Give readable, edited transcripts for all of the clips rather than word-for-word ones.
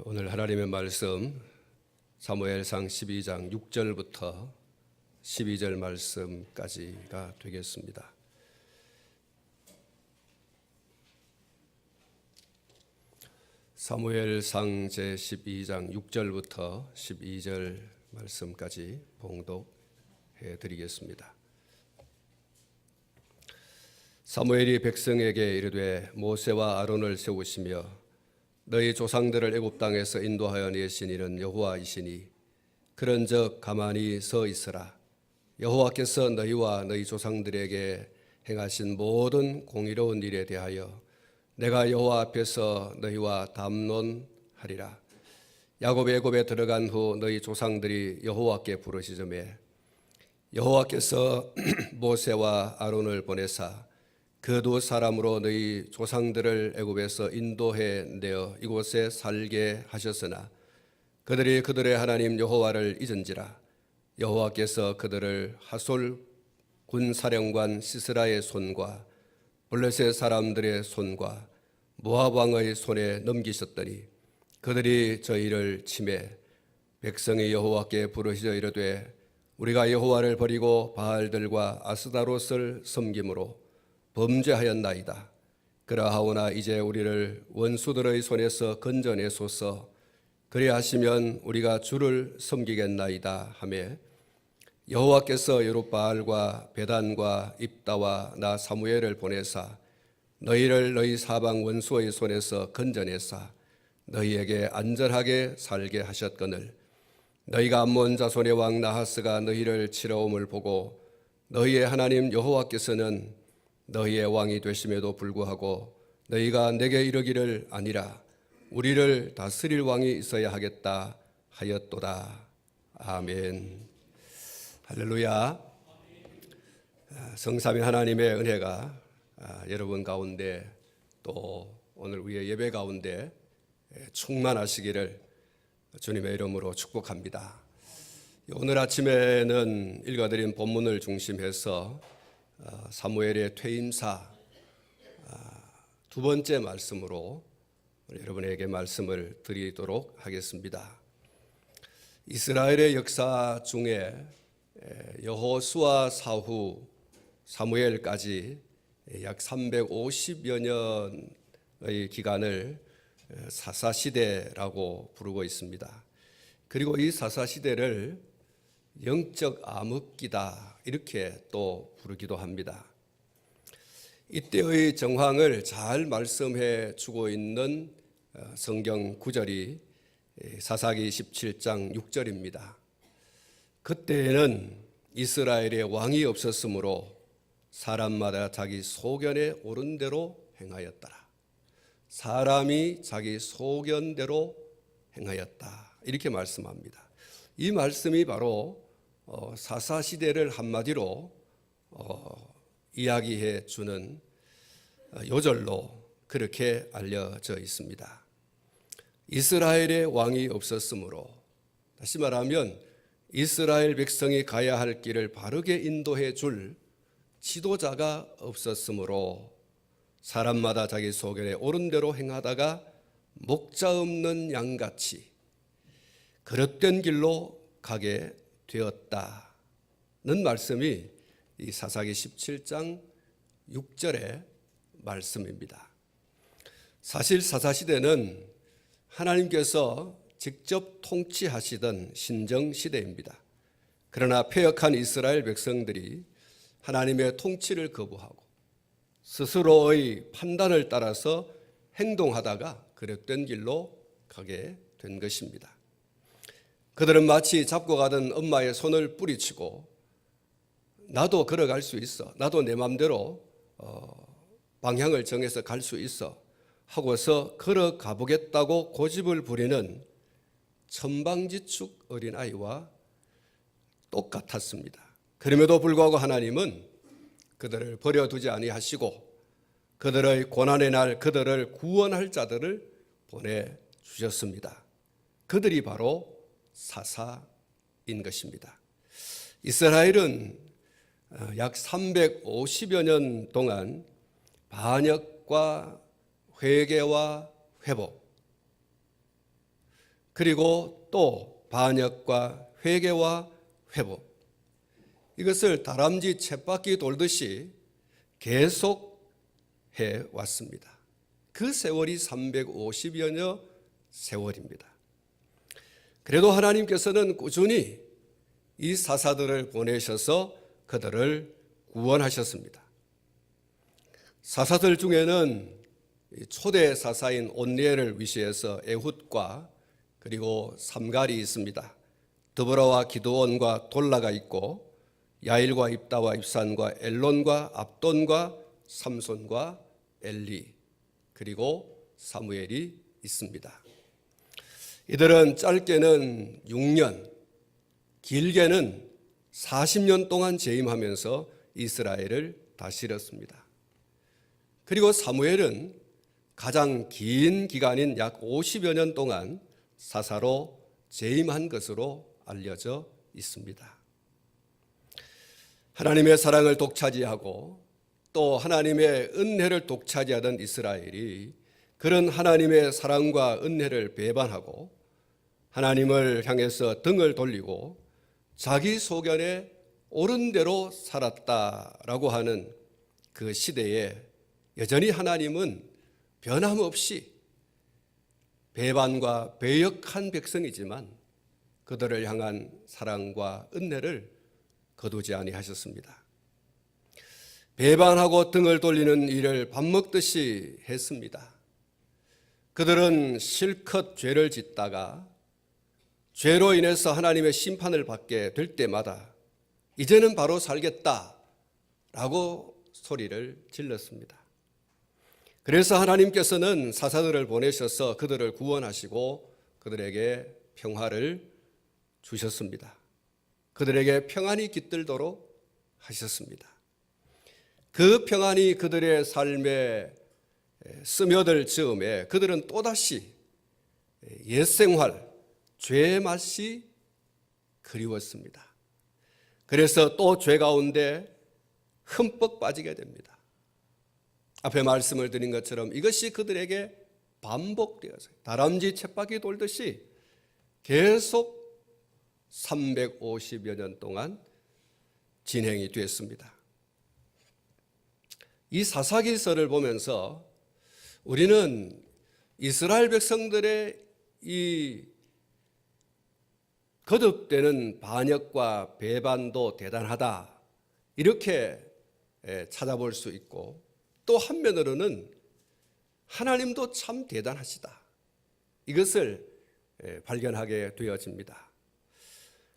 오늘 하나님의 말씀 사무엘상 12장 6절부터 12절 말씀까지가 되겠습니다. 사무엘상 제12장 6절부터 12절 말씀까지 봉독해 드리겠습니다. 사무엘이 백성에게 이르되 모세와 아론을 세우시며 너희 조상들을 애굽 땅에서 인도하여 내신 이는 여호와이시니 그런즉 가만히 서 있으라. 여호와께서 너희와 너희 조상들에게 행하신 모든 공의로운 일에 대하여 내가 여호와 앞에서 너희와 담론하리라. 야곱이 애굽에 들어간 후 너희 조상들이 여호와께 부르시즘에 여호와께서 모세와 아론을 보내사 그 두 사람으로 너희 조상들을 애굽에서 인도해 내어 이곳에 살게 하셨으나 그들이 그들의 하나님 여호와를 잊은지라. 여호와께서 그들을 하솔 군사령관 시스라의 손과 블레셋 사람들의 손과 모압 왕의 손에 넘기셨더니 그들이 저희를 치매 백성이 여호와께 부르시어 이르되 우리가 여호와를 버리고 바알들과 아스다롯을 섬김으로 범죄하였나이다. 그러하오나 이제 우리를 원수들의 손에서 건져내소서. 그리하시면 우리가 주를 섬기겠나이다 하매 여호와께서 여룻바알과 베단과 입다와 나 사무엘을 보내사 너희를 너희 사방 원수의 손에서 건져내사 너희에게 안전하게 살게 하셨거늘 너희가 암몬 자손의 왕 나하스가 너희를 치러옴을 보고 너희의 하나님 여호와께서는 너희의 왕이 되심에도 불구하고 너희가 내게 이르기를 아니라 우리를 다스릴 왕이 있어야 하겠다 하였도다. 아멘. 할렐루야. 성삼위 하나님의 은혜가 여러분 가운데 또 오늘 우리의 예배 가운데 충만하시기를 주님의 이름으로 축복합니다. 오늘 아침에는 읽어드린 본문을 중심해서 사무엘의 퇴임사 두 번째 말씀으로 여러분에게 말씀을 드리도록 하겠습니다. 이스라엘의 역사 중에 여호수아 사후 사무엘까지 약 350여 년의 기간을 사사시대라고 부르고 있습니다. 그리고 이 사사시대를 영적 암흑기다 이렇게 또 부르기도 합니다. 이때의 정황을 잘 말씀해 주고 있는 성경 구절이 사사기 17장 6절입니다. 그때에는 이스라엘에 왕이 없었으므로 사람마다 자기 소견에 옳은 대로 행하였더라. 사람이 자기 소견대로 행하였다 이렇게 말씀합니다. 이 말씀이 바로 사사시대를 한마디로 이야기해 주는 요절로 그렇게 알려져 있습니다. 이스라엘의 왕이 없었으므로, 다시 말하면 이스라엘 백성이 가야 할 길을 바르게 인도해 줄 지도자가 없었으므로 사람마다 자기 소견에 옳은 대로 행하다가 목자 없는 양같이 그릇된 길로 가게 되었다는 말씀이 이 사사기 17장 6절의 말씀입니다. 사실 사사시대는 하나님께서 직접 통치하시던 신정시대입니다. 그러나 패역한 이스라엘 백성들이 하나님의 통치를 거부하고 스스로의 판단을 따라서 행동하다가 그릇된 길로 가게 된 것입니다. 그들은 마치 잡고 가던 엄마의 손을 뿌리치고 나도 걸어갈 수 있어, 나도 내 마음대로 방향을 정해서 갈 수 있어 하고서 걸어가 보겠다고 고집을 부리는 천방지축 어린아이와 똑같았습니다. 그럼에도 불구하고 하나님은 그들을 버려두지 아니하시고 그들의 고난의 날 그들을 구원할 자들을 보내주셨습니다. 그들이 바로 사사인 것입니다. 이스라엘은 약 350여 년 동안 반역과 회개와 회복, 그리고 또 반역과 회개와 회복, 이것을 다람쥐 쳇바퀴 돌듯이 계속 해왔습니다. 그 세월이 350여년 세월입니다. 그래도 하나님께서는 꾸준히 이 사사들을 보내셔서 그들을 구원하셨습니다. 사사들 중에는 초대 사사인 온니엘을 위시해서 에훗과 그리고 삼갈이 있습니다. 드보라와 기드온과 돌라가 있고 야일과 입다와 입산과 엘론과 압돈과 삼손과 엘리 그리고 사무엘이 있습니다. 이들은 짧게는 6년, 길게는 40년 동안 재임하면서 이스라엘을 다스렸습니다. 그리고 사무엘은 가장 긴 기간인 약 50여 년 동안 사사로 재임한 것으로 알려져 있습니다. 하나님의 사랑을 독차지하고 또 하나님의 은혜를 독차지하던 이스라엘이 그런 하나님의 사랑과 은혜를 배반하고 하나님을 향해서 등을 돌리고 자기 소견에 옳은 대로 살았다라고 하는 그 시대에 여전히 하나님은 변함없이 배반과 배역한 백성이지만 그들을 향한 사랑과 은혜를 거두지 아니하셨습니다. 배반하고 등을 돌리는 일을 밥 먹듯이 했습니다. 그들은 실컷 죄를 짓다가 죄로 인해서 하나님의 심판을 받게 될 때마다 이제는 바로 살겠다라고 소리를 질렀습니다. 그래서 하나님께서는 사사들을 보내셔서 그들을 구원하시고 그들에게 평화를 주셨습니다. 그들에게 평안이 깃들도록 하셨습니다. 그 평안이 그들의 삶에 스며들 즈음에 그들은 또다시 옛생활, 죄의 맛이 그리웠습니다. 그래서 또 죄 가운데 흠뻑 빠지게 됩니다. 앞에 말씀을 드린 것처럼 이것이 그들에게 반복되어서요. 다람쥐 쳇바퀴 돌듯이 계속 350여 년 동안 진행이 됐습니다. 이 사사기서를 보면서 우리는 이스라엘 백성들의 이 거듭되는 반역과 배반도 대단하다 이렇게 찾아볼 수 있고 또 한면으로는 하나님도 참 대단하시다 이것을 발견하게 되어집니다.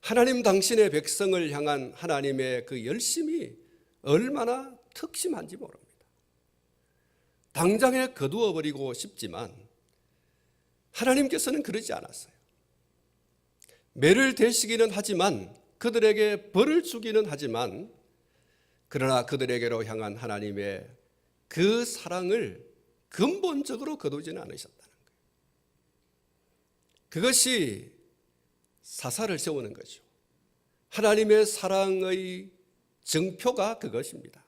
하나님 당신의 백성을 향한 하나님의 그 열심이 얼마나 특심한지 모릅니다. 당장에 거두어버리고 싶지만 하나님께서는 그러지 않았어요. 매를 대시기는 하지만 그들에게 벌을 주기는 하지만 그러나 그들에게로 향한 하나님의 그 사랑을 근본적으로 거두지는 않으셨다는 거예요. 그것이 사사를 세우는 거죠. 하나님의 사랑의 증표가 그것입니다.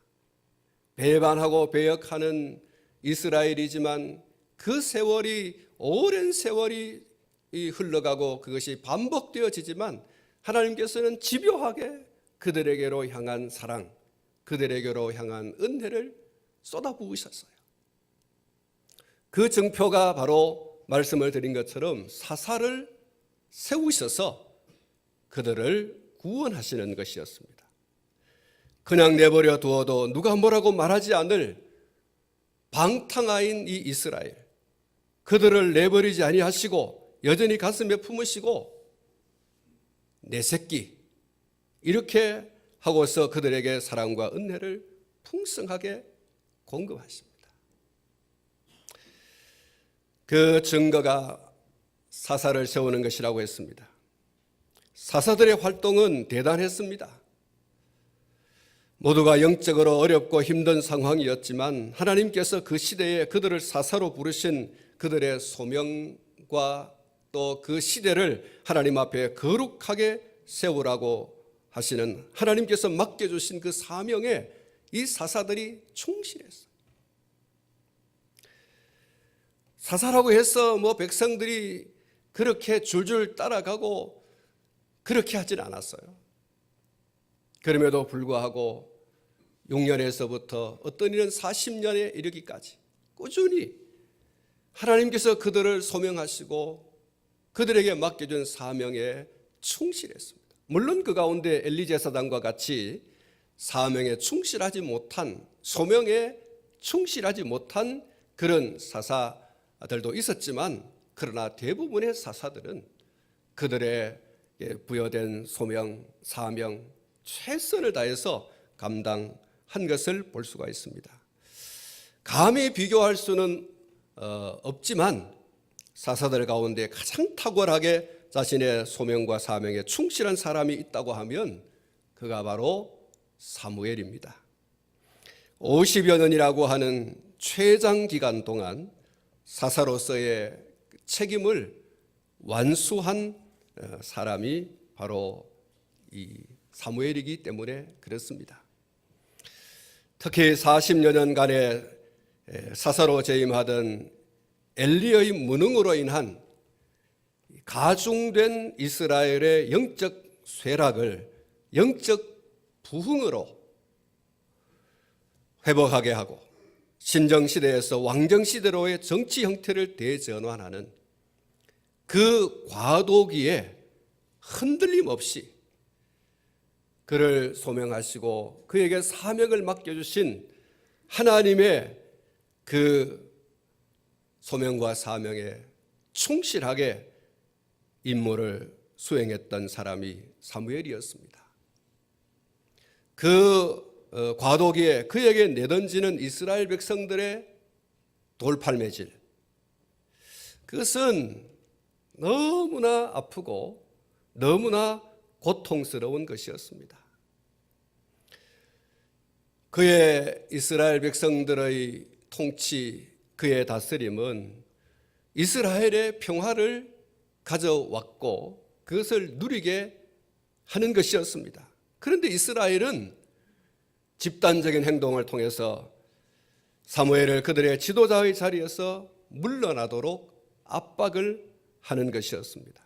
배반하고 배역하는 이스라엘이지만 그 세월이 오랜 세월이 흘러가고 그것이 반복되어지지만 하나님께서는 집요하게 그들에게로 향한 사랑, 그들에게로 향한 은혜를 쏟아부으셨어요. 그 증표가 바로 말씀을 드린 것처럼 사사를 세우셔서 그들을 구원하시는 것이었습니다. 그냥 내버려 두어도 누가 뭐라고 말하지 않을 방탕아인 이 이스라엘, 그들을 내버리지 아니하시고 여전히 가슴에 품으시고 내 새끼 이렇게 하고서 그들에게 사랑과 은혜를 풍성하게 공급하십니다. 그 증거가 사사를 세우는 것이라고 했습니다. 사사들의 활동은 대단했습니다. 모두가 영적으로 어렵고 힘든 상황이었지만 하나님께서 그 시대에 그들을 사사로 부르신 그들의 소명과 또 그 시대를 하나님 앞에 거룩하게 세우라고 하시는 하나님께서 맡겨주신 그 사명에 이 사사들이 충실했어요. 사사라고 해서 백성들이 그렇게 줄줄 따라가고 그렇게 하진 않았어요. 그럼에도 불구하고 6년에서부터 어떤 일은 40년에 이르기까지 꾸준히 하나님께서 그들을 소명하시고 그들에게 맡겨준 사명에 충실했습니다. 물론 그 가운데 엘리 제사장과 같이 사명에 충실하지 못한, 소명에 충실하지 못한 그런 사사들도 있었지만, 그러나 대부분의 사사들은 그들의 부여된 소명, 사명, 최선을 다해서 감당한 것을 볼 수가 있습니다. 감히 비교할 수는 없지만 사사들 가운데 가장 탁월하게 자신의 소명과 사명에 충실한 사람이 있다고 하면 그가 바로 사무엘입니다. 50여 년이라고 하는 최장 기간 동안 사사로서의 책임을 완수한 사람이 바로 이 사무엘이기 때문에 그렇습니다. 특히 40여 년간의 사사로 재임하던 엘리의 무능으로 인한 가중된 이스라엘의 영적 쇠락을 영적 부흥으로 회복하게 하고 신정시대에서 왕정시대로의 정치 형태를 대전환하는 그 과도기에 흔들림 없이 그를 소명하시고 그에게 사명을 맡겨주신 하나님의 그 소명과 사명에 충실하게 임무를 수행했던 사람이 사무엘이었습니다. 그 과도기에 그에게 내던지는 이스라엘 백성들의 돌팔매질, 그것은 너무나 아프고 너무나 고통스러운 것이었습니다. 그의 이스라엘 백성들의 통치, 그의 다스림은 이스라엘의 평화를 가져왔고 그것을 누리게 하는 것이었습니다. 그런데 이스라엘은 집단적인 행동을 통해서 사무엘을 그들의 지도자의 자리에서 물러나도록 압박을 하는 것이었습니다.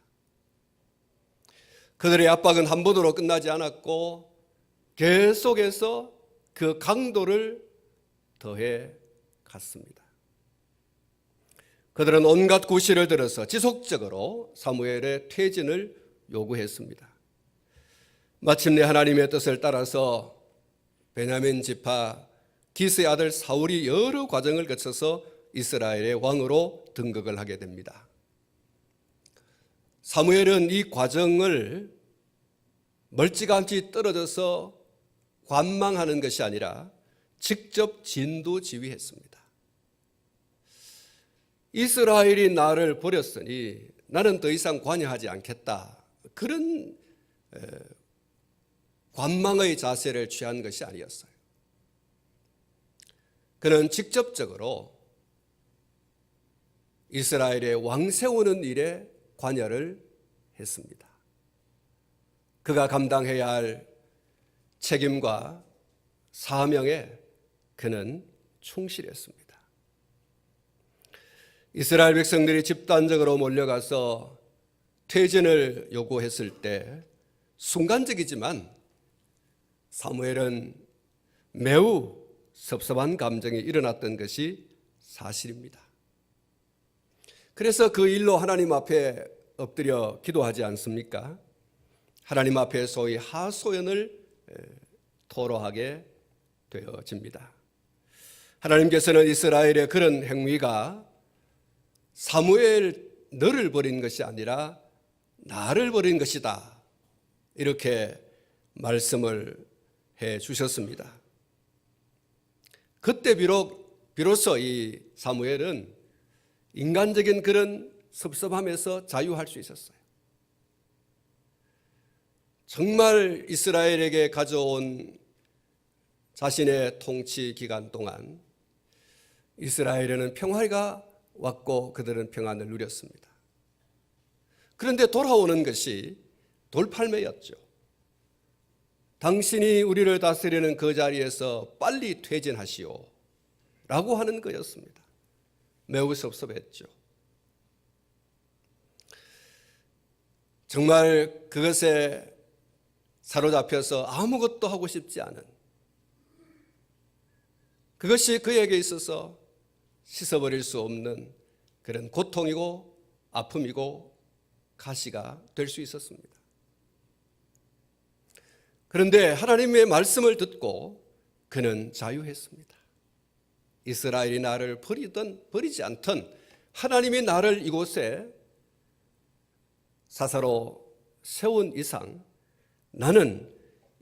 그들의 압박은 한 번으로 끝나지 않았고 계속해서 그 강도를 더해 갔습니다. 그들은 온갖 구실을 들어서 지속적으로 사무엘의 퇴진을 요구했습니다. 마침내 하나님의 뜻을 따라서 베냐민 지파 기스의 아들 사울이 여러 과정을 거쳐서 이스라엘의 왕으로 등극을 하게 됩니다. 사무엘은 이 과정을 멀찌감치 떨어져서 관망하는 것이 아니라 직접 진두지휘했습니다. 이스라엘이 나를 버렸으니 나는 더 이상 관여하지 않겠다, 그런 관망의 자세를 취한 것이 아니었어요. 그는 직접적으로 이스라엘의 왕 세우는 일에 관여를 했습니다. 그가 감당해야 할 책임과 사명에 그는 충실했습니다. 이스라엘 백성들이 집단적으로 몰려가서 퇴진을 요구했을 때 순간적이지만 사무엘은 매우 섭섭한 감정이 일어났던 것이 사실입니다. 그래서 그 일로 하나님 앞에 엎드려 기도하지 않습니까? 하나님 앞에 소위 하소연을 토로하게 되어집니다. 하나님께서는 이스라엘의 그런 행위가 사무엘 너를 버린 것이 아니라 나를 버린 것이다, 이렇게 말씀을 해 주셨습니다. 그때 비로소 이 사무엘은 인간적인 그런 섭섭함에서 자유할 수 있었어요. 정말 이스라엘에게 가져온 자신의 통치 기간 동안 이스라엘에는 평화가 왔고 그들은 평안을 누렸습니다. 그런데 돌아오는 것이 돌팔매였죠. 당신이 우리를 다스리는 그 자리에서 빨리 퇴진하시오 라고 하는 거였습니다. 매우 섭섭했죠. 정말 그것에 사로잡혀서 아무것도 하고 싶지 않은, 그것이 그에게 있어서 씻어버릴 수 없는 그런 고통이고 아픔이고 가시가 될 수 있었습니다. 그런데 하나님의 말씀을 듣고 그는 자유했습니다. 이스라엘이 나를 버리든 버리지 않든 하나님이 나를 이곳에 사사로 세운 이상 나는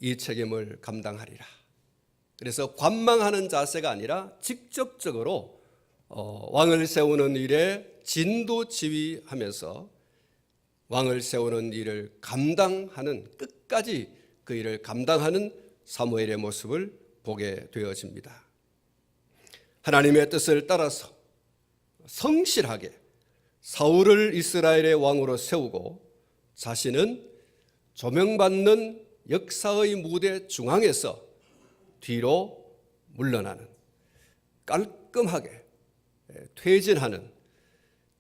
이 책임을 감당하리라. 그래서 관망하는 자세가 아니라 직접적으로 왕을 세우는 일에 진두지휘하면서 왕을 세우는 일을 감당하는, 끝까지 그 일을 감당하는 사무엘의 모습을 보게 되어집니다. 하나님의 뜻을 따라서 성실하게 사울을 이스라엘의 왕으로 세우고 자신은 조명받는 역사의 무대 중앙에서 뒤로 물러나는, 깔끔하게 퇴진하는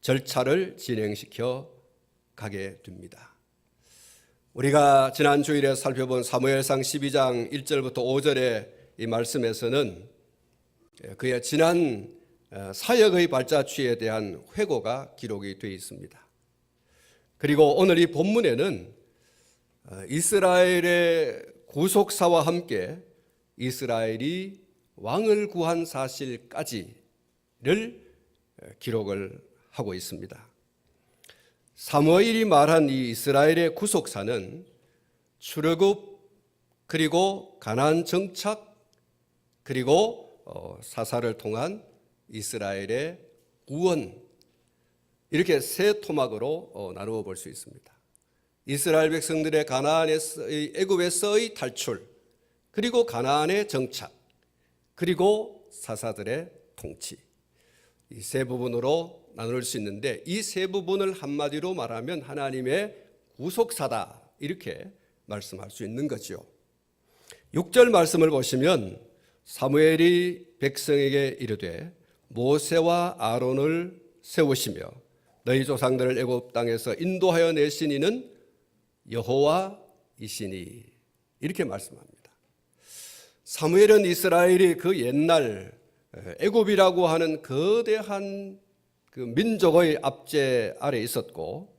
절차를 진행시켜 가게 됩니다. 우리가 지난 주일에 살펴본 사무엘상 12장 1절부터 5절의 이 말씀에서는 그의 지난 사역의 발자취에 대한 회고가 기록이 되어 있습니다. 그리고 오늘 이 본문에는 이스라엘의 구속사와 함께 이스라엘이 왕을 구한 사실까지를 기록을 하고 있습니다. 사무엘이 말한 이 이스라엘의 구속사는 출애굽, 그리고 가나안 정착, 그리고 사사를 통한 이스라엘의 구원, 이렇게 세 토막으로 나누어 볼 수 있습니다. 이스라엘 백성들의 가나안에서의, 애굽에서의 탈출, 그리고 가나안의 정착, 그리고 사사들의 통치, 이 세 부분으로 나눌 수 있는데, 이 세 부분을 한마디로 말하면 하나님의 구속사다, 이렇게 말씀할 수 있는 거죠. 6절 말씀을 보시면 사무엘이 백성에게 이르되 모세와 아론을 세우시며 너희 조상들을 애굽 땅에서 인도하여 내신 이는 여호와이시니, 이렇게 말씀합니다. 사무엘은 이스라엘이 그 옛날 애굽이라고 하는 거대한 그 민족의 압제 아래 있었고,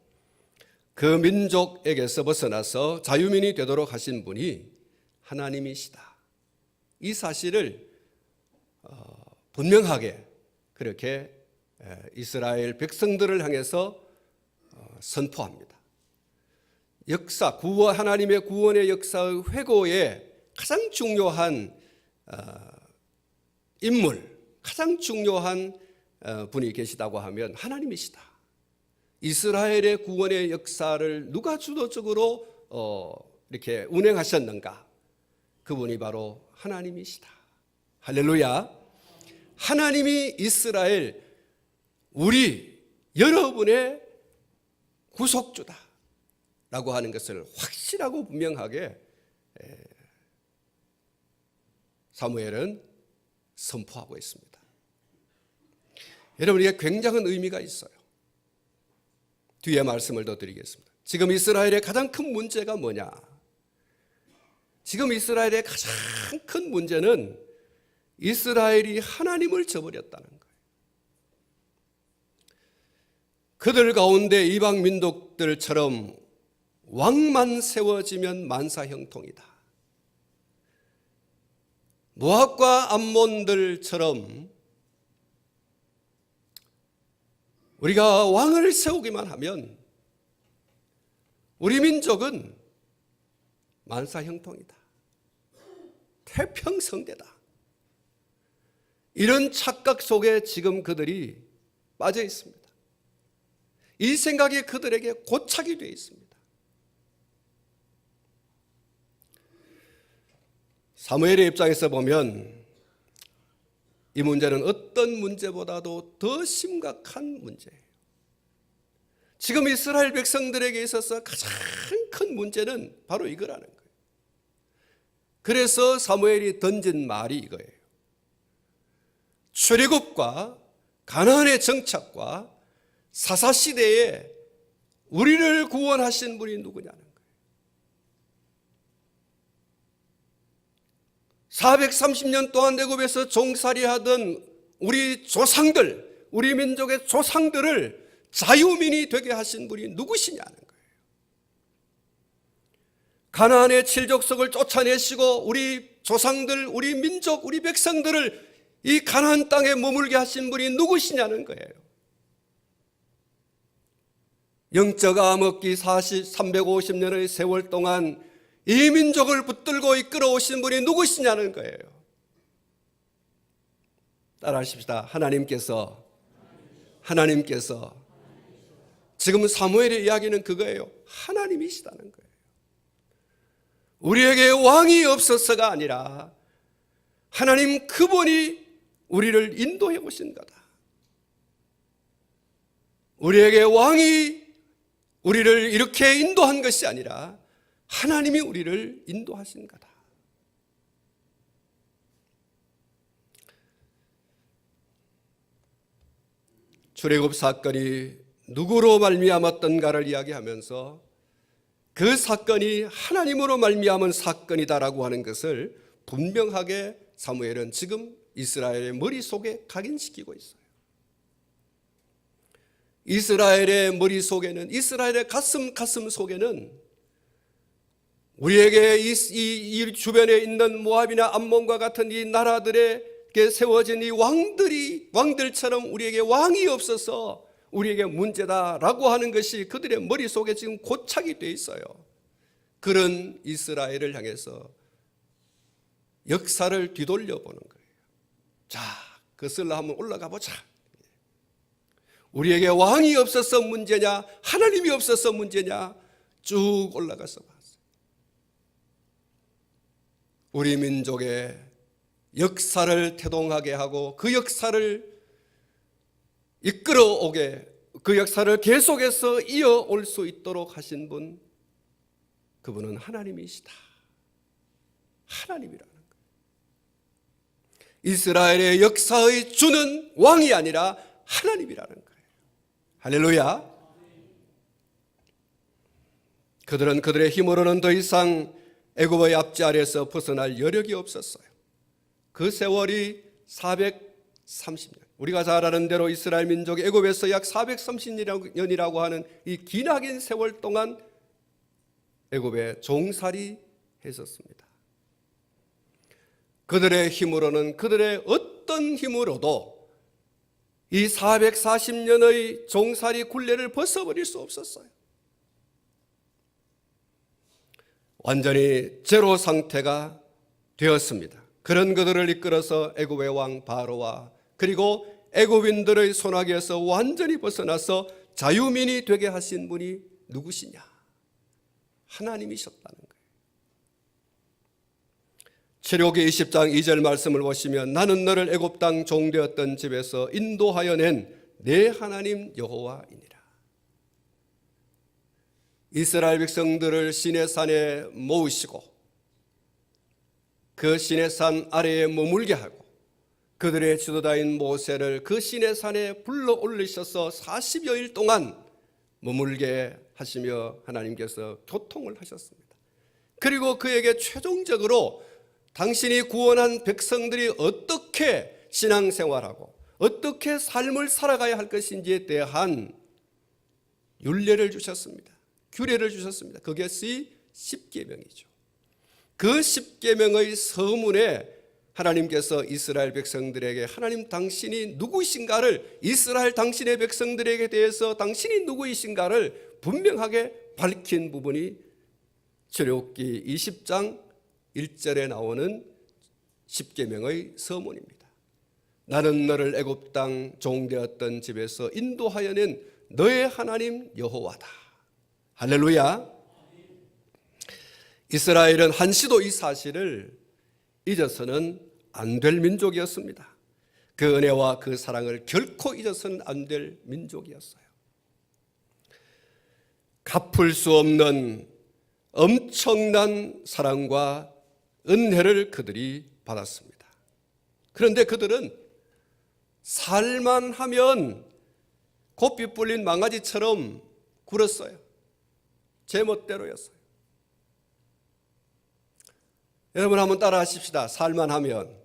그 민족에게서 벗어나서 자유민이 되도록 하신 분이 하나님이시다, 이 사실을 분명하게 그렇게 이스라엘 백성들을 향해서 선포합니다. 역사, 구원, 하나님의 구원의 역사의 회고에 가장 중요한 인물, 가장 중요한 분이 계시다고 하면 하나님이시다. 이스라엘의 구원의 역사를 누가 주도적으로 이렇게 운행하셨는가? 그분이 바로 하나님이시다. 할렐루야. 하나님이 이스라엘, 우리 여러분의 구속주다 라고 하는 것을 확실하고 분명하게 사무엘은 선포하고 있습니다. 여러분, 이게 굉장한 의미가 있어요. 뒤에 말씀을 더 드리겠습니다. 지금 이스라엘의 가장 큰 문제가 뭐냐? 지금 이스라엘의 가장 큰 문제는 이스라엘이 하나님을 저버렸다는 거예요. 그들 가운데 이방 민족들처럼 왕만 세워지면 만사형통이다. 모압과 암몬들처럼 우리가 왕을 세우기만 하면 우리 민족은 만사형통이다, 태평성대다, 이런 착각 속에 지금 그들이 빠져 있습니다. 이 생각이 그들에게 고착이 되어 있습니다. 사무엘의 입장에서 보면 이 문제는 어떤 문제보다도 더 심각한 문제예요. 지금 이스라엘 백성들에게 있어서 가장 큰 문제는 바로 이거라는 거예요. 그래서 사무엘이 던진 말이 이거예요. 출애굽과 가나안의 정착과 사사시대에 우리를 구원하신 분이 누구냐는 거예요. 430년 동안 애굽에서 종살이하던 우리 조상들, 우리 민족의 조상들을 자유민이 되게 하신 분이 누구시냐는 거예요. 가나안의 칠족속을 쫓아내시고 우리 조상들, 우리 민족, 우리 백성들을 이 가나안 땅에 머물게 하신 분이 누구시냐는 거예요. 영적 암흑기 350년의 세월 동안 이 민족을 붙들고 이끌어 오신 분이 누구시냐는 거예요. 따라하십시다. 하나님께서 지금 사무엘의 이야기는 그거예요. 하나님이시다는 거예요. 우리에게 왕이 없어서가 아니라 하나님 그분이 우리를 인도해 오신 거다. 우리에게 왕이 우리를 이렇게 인도한 것이 아니라 하나님이 우리를 인도하신 거다. 출애굽 사건이 누구로 말미암았던가를 이야기하면서 그 사건이 하나님으로 말미암은 사건이다라고 하는 것을 분명하게 사무엘은 지금 이스라엘의 머릿속에 각인시키고 있어요. 이스라엘의 머릿속에는, 이스라엘의 가슴 속에는 우리에게 이 주변에 있는 모압이나 암몬과 같은 이 나라들에게 세워진 이 왕들처럼 우리에게 왕이 없어서 우리에게 문제다라고 하는 것이 그들의 머릿속에 지금 고착이 되어 있어요. 그런 이스라엘을 향해서 역사를 뒤돌려 보는 거예요. 자, 그것을 한번 올라가 보자. 우리에게 왕이 없어서 문제냐, 하나님이 없어서 문제냐, 쭉 올라가서 봤어요. 우리 민족의 역사를 태동하게 하고 그 역사를 이끌어오게, 그 역사를 계속해서 이어올 수 있도록 하신 분, 그분은 하나님이시다. 하나님이라는 거예요. 이스라엘의 역사의 주는 왕이 아니라 하나님이라는 거예요. 할렐루야. 그들은 그들의 힘으로는 더 이상 애굽의 압제 아래에서 벗어날 여력이 없었어요. 그 세월이 430년. 우리가 잘 아는 대로 이스라엘 민족이 애굽에서 약 430년이라고 하는 이 기나긴 세월 동안 애굽에 종살이 했었습니다. 그들의 힘으로는, 그들의 어떤 힘으로도 이 440년의 종살이 굴레를 벗어버릴 수 없었어요. 완전히 제로 상태가 되었습니다. 그런 그들을 이끌어서 애굽의 왕 바로와 그리고 애굽인들의 손아귀에서 완전히 벗어나서 자유민이 되게 하신 분이 누구시냐? 하나님이셨다는 거예요. 출애굽기 20장 2절 말씀을 보시면 나는 너를 애굽 땅 종되었던 집에서 인도하여 낸 내 하나님 여호와이니라. 이스라엘 백성들을 시내산에 모으시고 그 시내산 아래에 머물게 하고 그들의 지도자인 모세를 그 시내산에 불러 올리셔서 40여일 동안 머물게 하시며 하나님께서 교통을 하셨습니다. 그리고 그에게 최종적으로 당신이 구원한 백성들이 어떻게 신앙생활하고 어떻게 삶을 살아가야 할 것인지에 대한 율례를 주셨습니다. 규례를 주셨습니다. 그것이 십계명이죠. 그 십계명의 서문에 하나님께서 이스라엘 백성들에게 하나님 당신이 누구이신가를, 이스라엘 당신의 백성들에게 대해서 당신이 누구이신가를 분명하게 밝힌 부분이 출애굽기 20장 1절에 나오는 십계명의 서문입니다. 나는 너를 애굽 땅 종되었던 집에서 인도하여 낸 너의 하나님 여호와다. 할렐루야. 이스라엘은 한시도 이 사실을 잊어서는 안 될 민족이었습니다. 그 은혜와 그 사랑을 결코 잊어서는 안 될 민족이었어요. 갚을 수 없는 엄청난 사랑과 은혜를 그들이 받았습니다. 그런데 그들은 살만 하면 고삐 뿔린 망아지처럼 굴었어요. 제멋대로였어요. 여러분 한번 따라 하십시다. 살만하면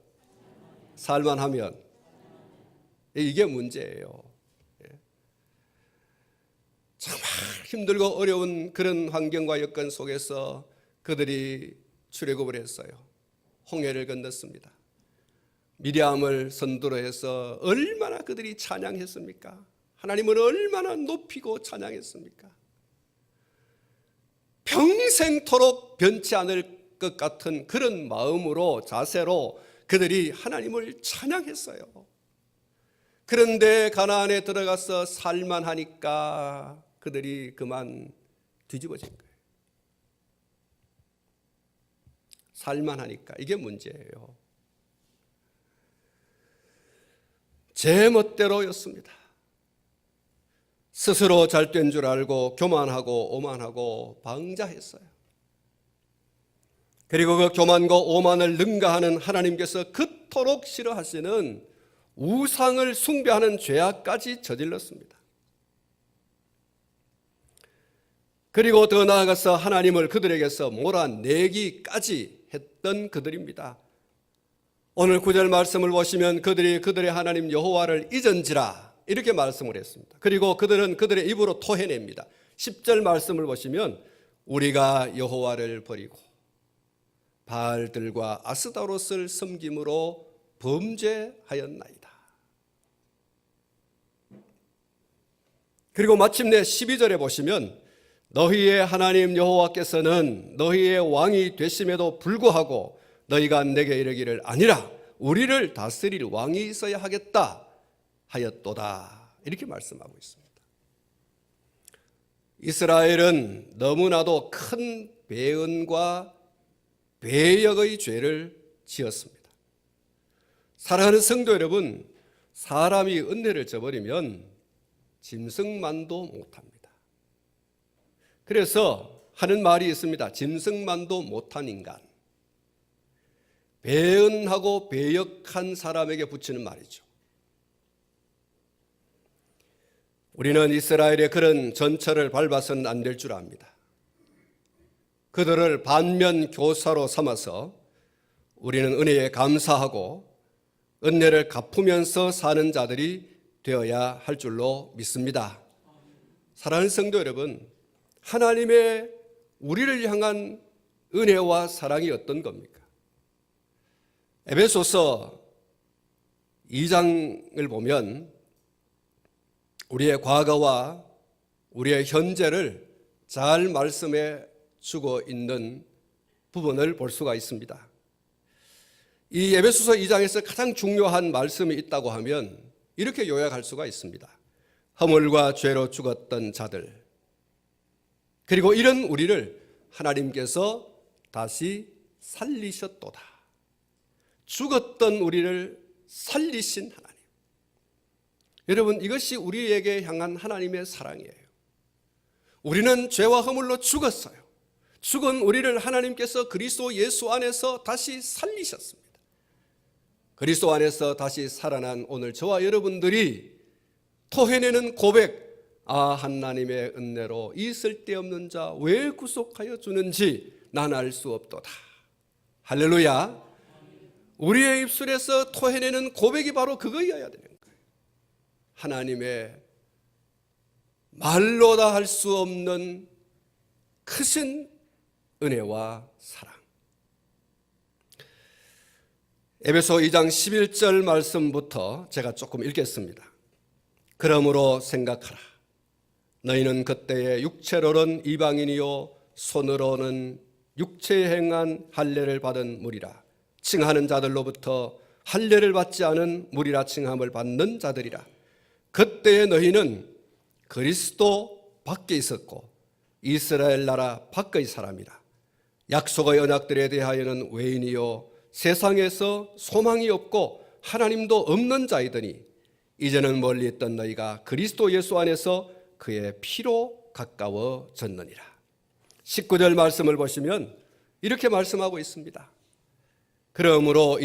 이게 문제예요. 정말 힘들고 어려운 그런 환경과 여건 속에서 그들이 출애굽을 했어요. 홍해를 건넜습니다. 미리암을 선두로 해서 얼마나 그들이 찬양했습니까? 하나님을 얼마나 높이고 찬양했습니까? 평생토록 변치 않을 것 같은 그런 마음으로, 자세로 그들이 하나님을 찬양했어요. 그런데 가나안에 들어가서 살만하니까 그들이 그만 뒤집어진 거예요. 살만하니까 이게 문제예요. 제 멋대로였습니다. 스스로 잘된 줄 알고 교만하고 오만하고 방자했어요. 그리고 그 교만과 오만을 능가하는 하나님께서 그토록 싫어하시는 우상을 숭배하는 죄악까지 저질렀습니다. 그리고 더 나아가서 하나님을 그들에게서 몰아내기까지 했던 그들입니다. 오늘 9절 말씀을 보시면 그들이 그들의 하나님 여호와를 잊은지라 이렇게 말씀을 했습니다. 그리고 그들은 그들의 입으로 토해냅니다. 10절 말씀을 보시면 우리가 여호와를 버리고 바알들과 아스다롯을 섬김으로 범죄하였나이다. 그리고 마침내 12절에 보시면 너희의 하나님 여호와께서는 너희의 왕이 되심에도 불구하고 너희가 내게 이르기를 아니라 우리를 다스릴 왕이 있어야 하겠다 하였도다 이렇게 말씀하고 있습니다. 이스라엘은 너무나도 큰 배은과 배역의 죄를 지었습니다. 사랑하는 성도 여러분, 사람이 은혜를 저버리면 짐승만도 못합니다. 그래서 하는 말이 있습니다. 짐승만도 못한 인간. 배은하고 배역한 사람에게 붙이는 말이죠. 우리는 이스라엘의 그런 전철을 밟아서는 안 될 줄 압니다. 그들을 반면 교사로 삼아서 우리는 은혜에 감사하고 은혜를 갚으면서 사는 자들이 되어야 할 줄로 믿습니다. 사랑하는 성도 여러분, 하나님의 우리를 향한 은혜와 사랑이 어떤 겁니까? 에베소서 2장을 보면 우리의 과거와 우리의 현재를 잘 말씀해 주고 있는 부분을 볼 수가 있습니다. 이 에베소서 2장에서 가장 중요한 말씀이 있다고 하면 이렇게 요약할 수가 있습니다. 허물과 죄로 죽었던 자들, 그리고 이런 우리를 하나님께서 다시 살리셨도다. 죽었던 우리를 살리신 하나님. 여러분, 이것이 우리에게 향한 하나님의 사랑이에요. 우리는 죄와 허물로 죽었어요. 죽은 우리를 하나님께서 그리스도 예수 안에서 다시 살리셨습니다. 그리스도 안에서 다시 살아난 오늘 저와 여러분들이 토해내는 고백, 하나님의 은혜로 이 쓸데없는 자 왜 구속하여 주는지 난 알 수 없도다. 할렐루야. 우리의 입술에서 토해내는 고백이 바로 그거여야 되는 거예요. 하나님의 말로 다 할 수 없는 크신 은혜와 사랑. 에베소 2장 11절 말씀부터 제가 조금 읽겠습니다. 그러므로 생각하라. 너희는 그때의 육체로는 이방인이요 손으로는 육체에 행한 할례를 받은 무리라. 칭하는 자들로부터 할례를 받지 않은 무리라 칭함을 받는 자들이라. 그때의 너희는 그리스도 밖에 있었고 이스라엘 나라 밖의 사람이라. 약속의 언약들에 대하여는 외인이요 세상에서 소망이 없고 하나님도 없는 자이더니 이제는 멀리 있던 너희가 그리스도 예수 안에서 그의 피로 가까워졌느니라. 19절 말씀을 보시면 이렇게 말씀하고 있습니다. 그러므로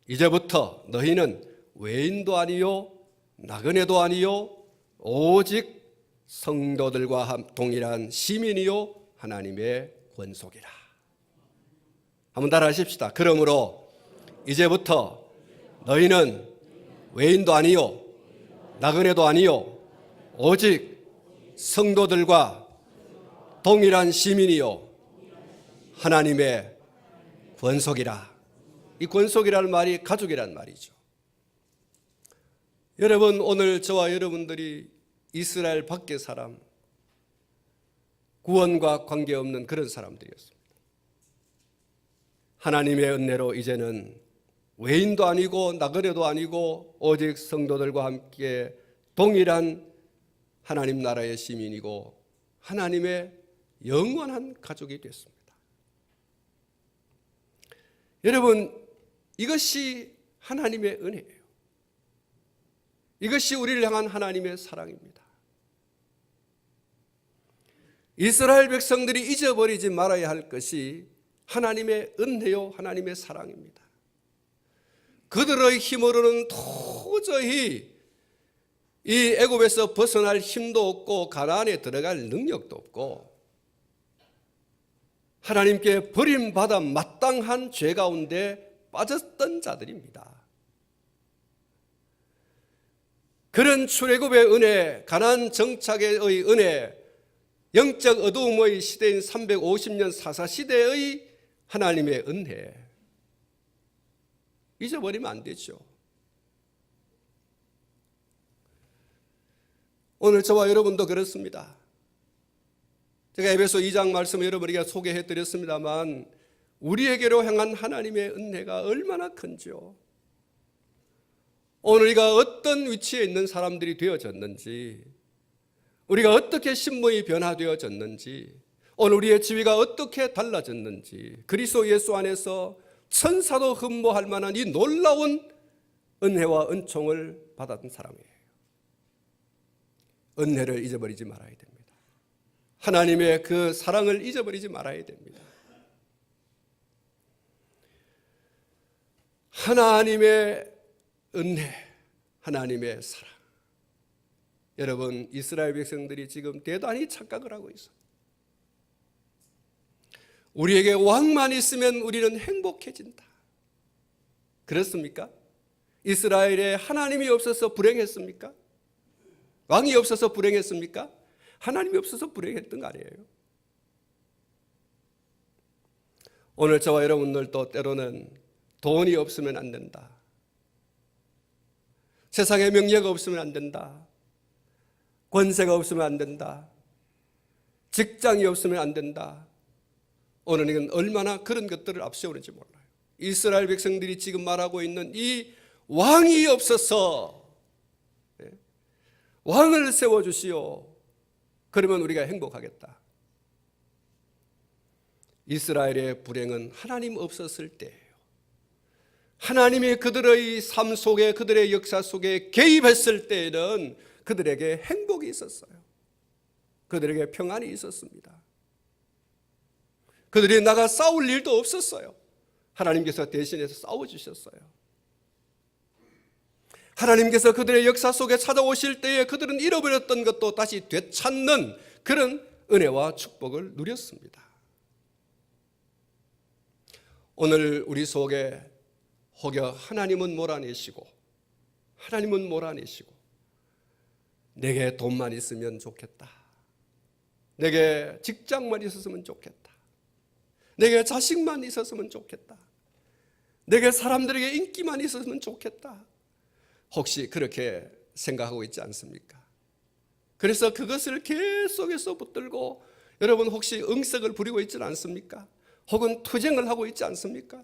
이제부터 너희는 외인도 아니요 나그네도 아니요 오직 성도들과 동일한 시민이요 하나님의 권속이라. 한번 따라 하십시다. 그러므로 이제부터 너희는 외인도 아니요 나그네도 아니요 오직 성도들과 동일한 시민이요 하나님의 권속이라. 이 권속이라는 말이 가족이란 말이죠. 여러분, 오늘 저와 여러분들이 이스라엘 밖의 사람, 구원과 관계없는 그런 사람들이었습니다. 하나님의 은혜로 이제는 외인도 아니고 나그네도 아니고 오직 성도들과 함께 동일한 하나님 나라의 시민이고 하나님의 영원한 가족이 됐습니다. 여러분, 이것이 하나님의 은혜예요. 이것이 우리를 향한 하나님의 사랑입니다. 이스라엘 백성들이 잊어버리지 말아야 할 것이 하나님의 은혜요 하나님의 사랑입니다. 그들의 힘으로는 도저히 이 애굽에서 벗어날 힘도 없고 가나안에 들어갈 능력도 없고 하나님께 버림받아 마땅한 죄 가운데 빠졌던 자들입니다. 그런 출애굽의 은혜, 가나안 정착의 은혜, 영적 어두움의 시대인 350년 사사시대의 하나님의 은혜, 잊어버리면 안 되죠. 오늘 저와 여러분도 그렇습니다. 제가 에베소 2장 말씀을 여러분에게 소개해 드렸습니다만 우리에게로 향한 하나님의 은혜가 얼마나 큰지요. 오늘 우리가 어떤 위치에 있는 사람들이 되어졌는지, 우리가 어떻게 신분이 변화되어졌는지, 오늘 우리의 지위가 어떻게 달라졌는지, 그리스도 예수 안에서 천사도 흠모할 만한 이 놀라운 은혜와 은총을 받았던 사람이에요. 은혜를 잊어버리지 말아야 됩니다. 하나님의 그 사랑을 잊어버리지 말아야 됩니다. 하나님의 은혜, 하나님의 사랑. 여러분, 이스라엘 백성들이 지금 대단히 착각을 하고 있어요. 우리에게 왕만 있으면 우리는 행복해진다. 그렇습니까? 이스라엘에 하나님이 없어서 불행했습니까? 왕이 없어서 불행했습니까? 하나님이 없어서 불행했던 거 아니에요. 오늘 저와 여러분들도 때로는 돈이 없으면 안 된다. 세상에 명예가 없으면 안 된다. 권세가 없으면 안 된다. 직장이 없으면 안 된다. 오늘 이건 얼마나 그런 것들을 앞세우는지 몰라요. 이스라엘 백성들이 지금 말하고 있는 이 왕이 없어서 왕을 세워주시오. 그러면 우리가 행복하겠다. 이스라엘의 불행은 하나님 없었을 때예요. 하나님이 그들의 삶 속에, 그들의 역사 속에 개입했을 때에는 그들에게 행복이 있었어요. 그들에게 평안이 있었습니다. 그들이 나가 싸울 일도 없었어요. 하나님께서 대신해서 싸워주셨어요. 하나님께서 그들의 역사 속에 찾아오실 때에 그들은 잃어버렸던 것도 다시 되찾는 그런 은혜와 축복을 누렸습니다. 오늘 우리 속에 혹여 하나님은 몰아내시고, 하나님은 몰아내시고, 내게 돈만 있으면 좋겠다. 내게 직장만 있었으면 좋겠다. 내게 자식만 있었으면 좋겠다. 내게 사람들에게 인기만 있었으면 좋겠다. 혹시 그렇게 생각하고 있지 않습니까? 그래서 그것을 계속해서 붙들고 여러분 혹시 응석을 부리고 있지는 않습니까? 혹은 투쟁을 하고 있지 않습니까?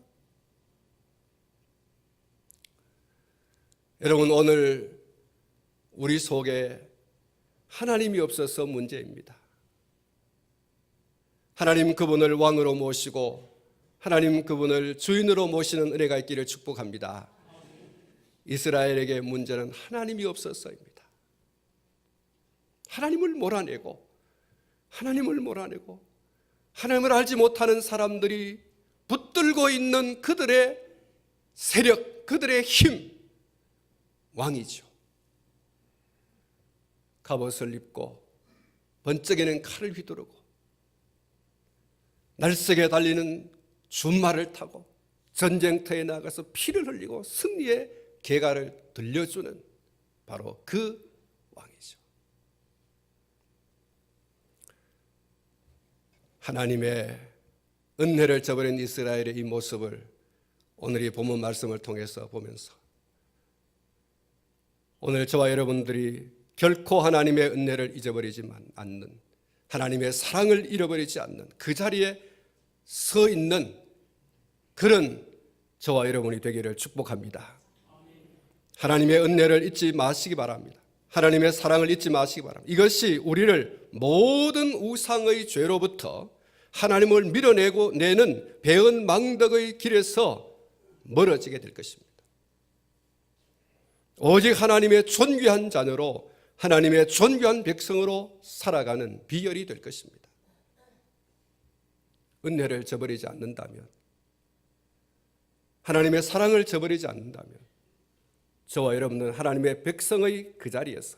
여러분, 오늘 우리 속에 하나님이 없어서 문제입니다. 하나님 그분을 왕으로 모시고 하나님 그분을 주인으로 모시는 은혜가 있기를 축복합니다. 이스라엘에게 문제는 하나님이 없어서입니다. 하나님을 몰아내고 하나님을 알지 못하는 사람들이 붙들고 있는 그들의 세력, 그들의 힘, 왕이죠. 갑옷을 입고 번쩍이는 칼을 휘두르고 날쌔게 달리는 준말을 타고 전쟁터에 나가서 피를 흘리고 승리의 계가를 들려주는 바로 그 왕이죠. 하나님의 은혜를 저버린 이스라엘의 이 모습을 오늘 이 본문 말씀을 통해서 보면서 오늘 저와 여러분들이 결코 하나님의 은혜를 잊어버리지 않는, 하나님의 사랑을 잃어버리지 않는 그 자리에 서 있는 그런 저와 여러분이 되기를 축복합니다. 하나님의 은혜를 잊지 마시기 바랍니다. 하나님의 사랑을 잊지 마시기 바랍니다. 이것이 우리를 모든 우상의 죄로부터 하나님을 밀어내고 내는 배은망덕의 길에서 멀어지게 될 것입니다. 오직 하나님의 존귀한 자녀로, 하나님의 존귀한 백성으로 살아가는 비결이 될 것입니다. 은혜를 저버리지 않는다면, 하나님의 사랑을 저버리지 않는다면 저와 여러분은 하나님의 백성의 그 자리에서,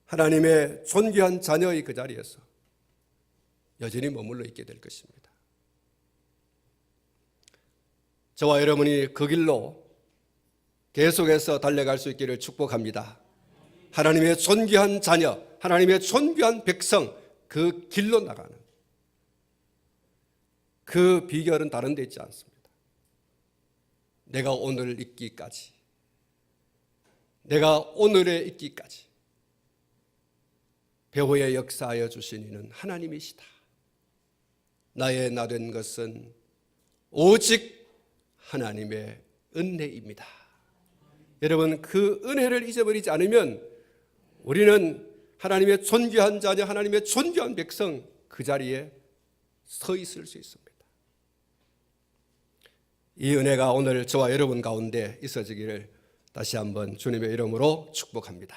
하나님의 존귀한 자녀의 그 자리에서 여전히 머물러 있게 될 것입니다. 저와 여러분이 그 길로 계속해서 달려갈 수 있기를 축복합니다. 하나님의 존귀한 자녀, 하나님의 존귀한 백성, 그 길로 나가는 그 비결은 다른 데 있지 않습니다. 내가 오늘 있기까지, 내가 오늘에 있기까지 배후에 역사하여 주신 이는 하나님이시다. 나의 나 된 것은 오직 하나님의 은혜입니다. 여러분, 그 은혜를 잊어버리지 않으면 우리는 하나님의 존귀한 자녀, 하나님의 존귀한 백성, 그 자리에 서 있을 수 있습니다. 이 은혜가 오늘 저와 여러분 가운데 있어지기를 다시 한번 주님의 이름으로 축복합니다.